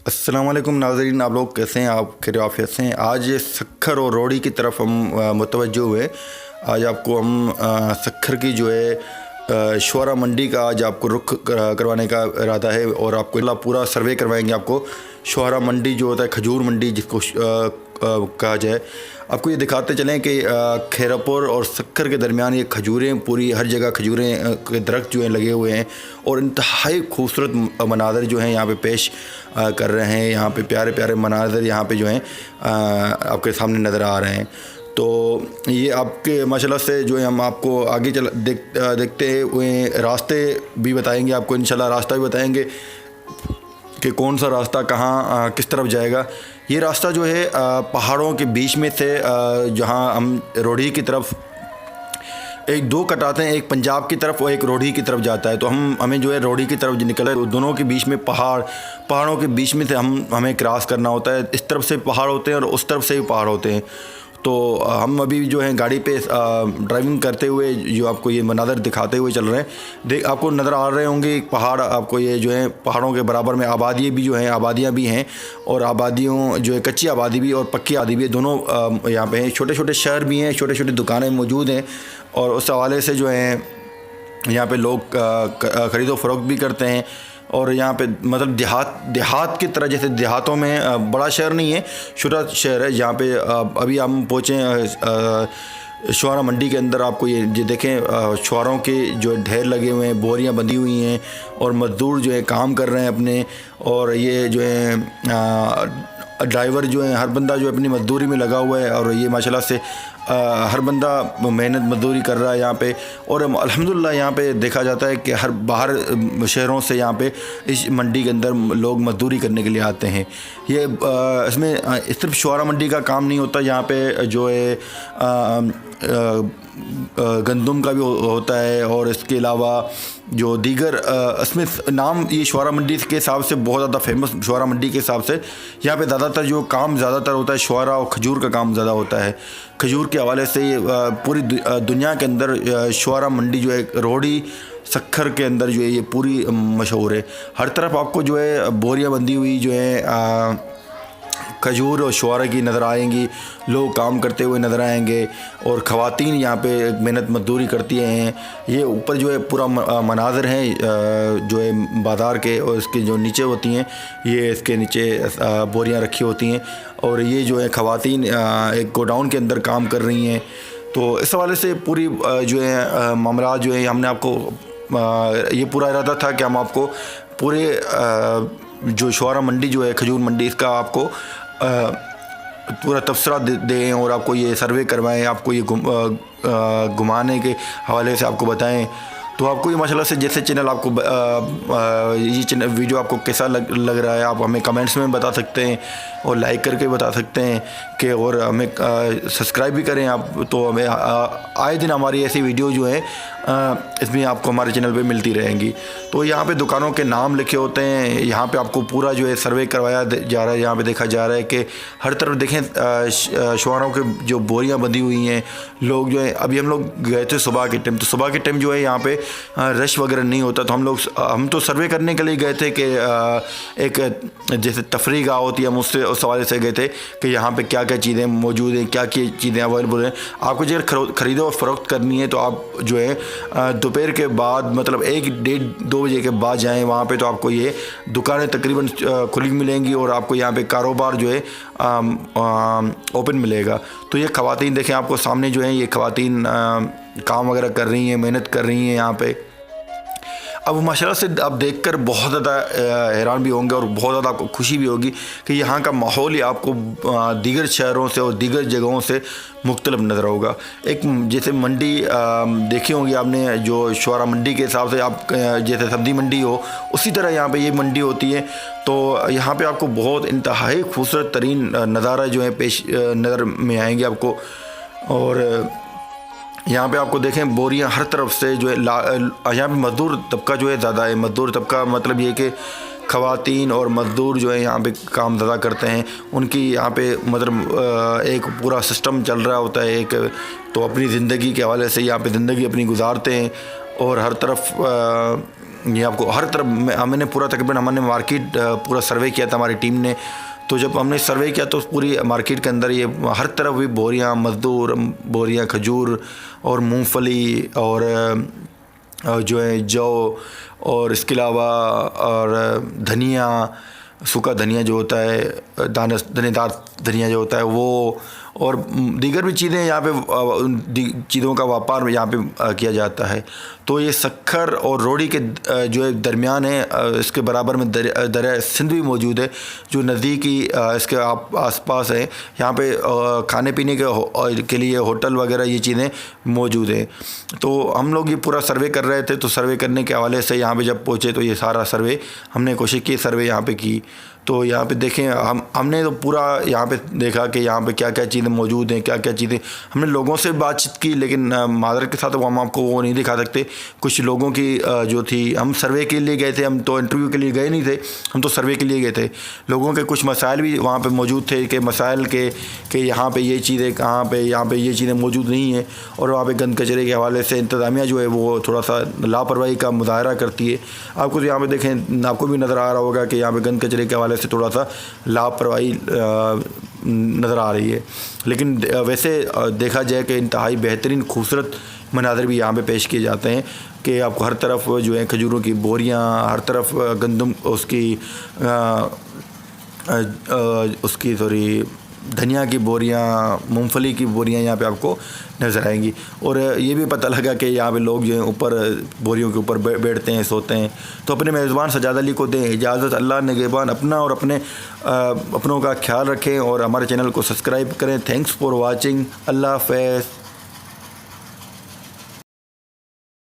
अस्सलाम वालेकुम नाज़रीन, आप लोग कैसे हैं? आप खैरियत से हैं? आज सक्खर और रोड़ी की तरफ हम मुतवज्जो हुए। आज आपको हम सक्खर की जो है शुरा मंडी का आज आपको रुख करवाने का इरादा है और आपको पूरा सर्वे करवाएंगे। आपको शुरा मंडी जो होता है, खजूर मंडी जिसको कहा जाए, आपको ये दिखाते चलें कि खैरापुर और सक्खर के दरमियान ये खजूरें, पूरी हर जगह खजूरें के दरख्त जो हैं लगे हुए हैं और इंतहाई खूबसूरत मनाज़र जो हैं यहाँ पे पेश कर रहे हैं। यहाँ पे प्यारे प्यारे मनाज़र यहाँ पे जो हैं आपके सामने नज़र आ रहे हैं। तो ये आपके माशाल्लाह से जो है हम आपको आगे देखते हुए रास्ते भी बताएंगे, आपको इंशाल्लाह रास्ता भी बताएंगे कि कौन सा रास्ता कहाँ किस तरफ जाएगा। ये रास्ता जो है पहाड़ों के बीच में से जहाँ हम रोड़ी की तरफ एक दो कटाते हैं, एक पंजाब की तरफ और एक रोड़ी की तरफ जाता है। तो हमें जो है रोड़ी की तरफ निकले, तो दोनों के बीच में पहाड़ों के बीच में से हमें क्रॉस करना होता है। इस तरफ से पहाड़ होते हैं और उस तरफ से भी पहाड़ होते हैं। तो हम अभी जो है गाड़ी पे ड्राइविंग करते हुए जो आपको ये मनाज़र दिखाते हुए चल रहे हैं। आपको नज़र आ रहे होंगे पहाड़, आपको ये जो है पहाड़ों के बराबर में आबादियाँ भी जो हैं, आबादियाँ भी हैं और आबादियों जो है कच्ची आबादी भी और पक्की आबादी भी, दोनों यहाँ पे हैं। छोटे छोटे शहर भी हैं, छोटे छोटे दुकानें मौजूद हैं और उस हवाले से जो है यहाँ पे लोग ख़रीदो फ़रोख्त भी करते हैं। और यहाँ पे मतलब देहात की तरह, जैसे देहातों में बड़ा शहर नहीं है, छोटा शहर है। जहाँ पे अभी हम पहुँचे शुरा मंडी के अंदर, आपको ये देखें शुरों के जो ढेर लगे हुए हैं, बोरियाँ बंधी हुई हैं और मज़दूर जो है काम कर रहे हैं अपने। और ये जो है ड्राइवर जो है, हर बंदा जो अपनी मज़दूरी में लगा हुआ है और ये माशाल्लाह से हर बंदा मेहनत मज़दूरी कर रहा है यहाँ पे। और अल्हम्दुलिल्लाह यहाँ पे देखा जाता है कि हर बाहर शहरों से यहाँ पे इस मंडी के अंदर लोग मज़दूरी करने के लिए आते हैं। ये इसमें सिर्फ शुरा मंडी का काम नहीं होता, यहाँ पे जो है गंदम का भी होता है और इसके अलावा जो दीगर इसमें नाम ये शुरा मंडी के हिसाब से बहुत ज़्यादा फेमस, शुरा मंडी के हिसाब से यहाँ पे ज़्यादातर जो काम ज़्यादातर होता है शुरा और खजूर का काम ज़्यादा होता है। खजूर के हवाले से पूरी दुनिया के अंदर शुरा मंडी जो है रोड़ी सक्खर के अंदर जो है ये पूरी मशहूर है। हर तरफ आपको जो है बोरियाँ बंधी हुई जो है खजूर और शुरा की नज़र आएंगी, लोग काम करते हुए नज़र आएंगे और ख़वातीन यहाँ पे मेहनत मजदूरी करती हैं। ये ऊपर जो है पूरा मनाज़र हैं जो है बाज़ार के, और इसके जो नीचे होती हैं ये इसके नीचे बोरियाँ रखी होती हैं और ये जो है ख़वातीन एक गोडाउन के अंदर काम कर रही हैं। तो इस हवाले से पूरी जो है मामला जो है हमने आपको ये पूरा इरादा था कि हम आपको पूरे जो शुरा मंडी जो है खजूर मंडी, इसका आपको पूरा तबसरा दें और आपको ये सर्वे करवाएं, आपको ये घुमाने के हवाले से आपको बताएं। तो आपको ये माशाल्लाह से जैसे चैनल आपको ये चैनल वीडियो आपको कैसा लग रहा है, आप हमें कमेंट्स में बता सकते हैं और लाइक करके बता सकते हैं कि, और हमें सब्सक्राइब भी करें आप। तो हमें आए दिन हमारी ऐसी वीडियो जो है इसमें आपको हमारे चैनल पे मिलती रहेंगी। तो यहाँ पे दुकानों के नाम लिखे होते हैं, यहाँ पे आपको पूरा जो है सर्वे करवाया जा रहा है। यहाँ पे देखा जा रहा है कि हर तरफ देखें शुराओं के जो बोरियाँ बंधी हुई हैं, लोग जो है अभी हम लोग गए थे सुबह के टाइम, तो सुबह के टाइम जो है यहाँ पे रश वगैरह नहीं होता। तो हम तो सर्वे करने के लिए गए थे कि एक जैसे तफरी गाह होती है, हम उस हवाले से गए थे कि यहाँ पे क्या क्या चीज़ें मौजूद हैं, क्या क्या चीज़ें अवेलेबल हैं। आपको जब ख़रीदो और फ़रोख्त करनी है तो आप जो है दोपहर के बाद, मतलब 1-1:30-2 बजे के बाद जाएं वहाँ पे, तो आपको ये दुकानें तकरीबन खुली मिलेंगी और आपको यहाँ पे कारोबार जो है ओपन मिलेगा। तो ये ख़वातीन देखें आपको सामने जो है, ये ख़वातीन काम वगैरह कर रही हैं, मेहनत कर रही हैं यहाँ पे। अब माशाल्लाह से आप देखकर बहुत ज़्यादा हैरान भी होंगे और बहुत ज़्यादा आपको खुशी भी होगी कि यहाँ का माहौल ही आपको दीगर शहरों से और दीगर जगहों से मुख्तलिफ नज़र होगा। एक जैसे मंडी देखी होंगी आपने, जो शुरा मंडी के हिसाब से आप जैसे सब्ज़ी मंडी हो, उसी तरह यहाँ पे ये मंडी होती है। तो यहाँ पे आपको बहुत इंतहाई खूबसूरत तरीन नज़ारा जो है पेश नज़र में आएंगे आपको। और यहाँ पे आपको देखें बोरियाँ हर तरफ से जो है यहाँ पे मज़दूर तबका जो है ज़्यादा है। मज़दूर तबका मतलब ये कि ख़वातीन और मज़दूर जो है यहाँ पे काम ज़्यादा करते हैं। उनकी यहाँ पे मतलब एक पूरा सिस्टम चल रहा होता है एक, तो अपनी ज़िंदगी के हवाले से यहाँ पे ज़िंदगी अपनी गुजारते हैं और हर तरफ ये आपको हर तरफ मैंने पूरा तकरीबन हमने मार्केट पूरा सर्वे किया था हमारी टीम ने। तो जब हमने सर्वे किया तो पूरी मार्केट के अंदर ये हर तरफ भी बोरियां मजदूर, बोरियां खजूर और मूंगफली और जो है जौ, और इसके अलावा और धनिया, सूखा धनिया जो होता है, दानेदार धनिया जो होता है वो, और दीगर भी चीज़ें यहाँ पे चीज़ों का व्यापार यहाँ पे किया जाता है। तो ये शक्कर और रोड़ी के जो है दरमियान है, इसके बराबर में दरिया सिंध भी मौजूद है जो नज़दीकी इसके आसपास है। यहाँ पे खाने पीने के लिए होटल वगैरह ये चीज़ें मौजूद हैं। तो हम लोग ये पूरा सर्वे कर रहे थे, तो सर्वे करने के हवाले से यहाँ पे जब पहुँचे तो ये सारा सर्वे हमने कोशिश की, सर्वे यहाँ पे की। तो यहाँ पे देखें हमने तो पूरा यहाँ पे देखा कि यहाँ पे क्या क्या चीज़ें मौजूद हैं, क्या क्या चीज़ें। हमने लोगों से बातचीत की, लेकिन मादरत के साथ वो हम आपको वो नहीं दिखा सकते। कुछ लोगों की जो थी, हम सर्वे के लिए गए थे, हम तो इंटरव्यू के लिए गए नहीं थे, हम तो सर्वे के लिए गए थे। लोगों के कुछ मसाइल भी वहाँ पे मौजूद थे कि मसाइल के यहाँ पे ये चीज़ें कहाँ पे, यहाँ पे ये चीज़ें मौजूद नहीं हैं, और वहाँ पे गंद कचरे के हवाले से इंतज़ामिया जो है वो थोड़ा सा लापरवाही का मुजाहरा करती है। आपको यहाँ पे देखें, आपको भी नज़र आ रहा होगा कि यहाँ पे गंद कचरे के हवाले से थोड़ा सा लापरवाही नज़र आ रही है। लेकिन वैसे देखा जाए कि इंतहाई बेहतरीन खूबसूरत मनाज़र भी यहाँ पे पेश किए जाते हैं कि आपको हर तरफ जो है खजूरों की बोरियाँ, हर तरफ गंदम उसकी सॉरी धनिया की बोरियाँ, मूंगफली की बोरियाँ यहाँ पे आपको नज़र आएंगी। और ये भी पता लगा कि यहाँ पे लोग जो हैं ऊपर बोरियों के ऊपर बैठते हैं, सोते हैं। तो अपने मेज़बान सजाद अली को दें इजाज़त। अल्लाह निगहबान अपना और अपनों का ख्याल रखें और हमारे चैनल को सब्सक्राइब करें। Thanks for watching. अल्लाह हाफ़िज़।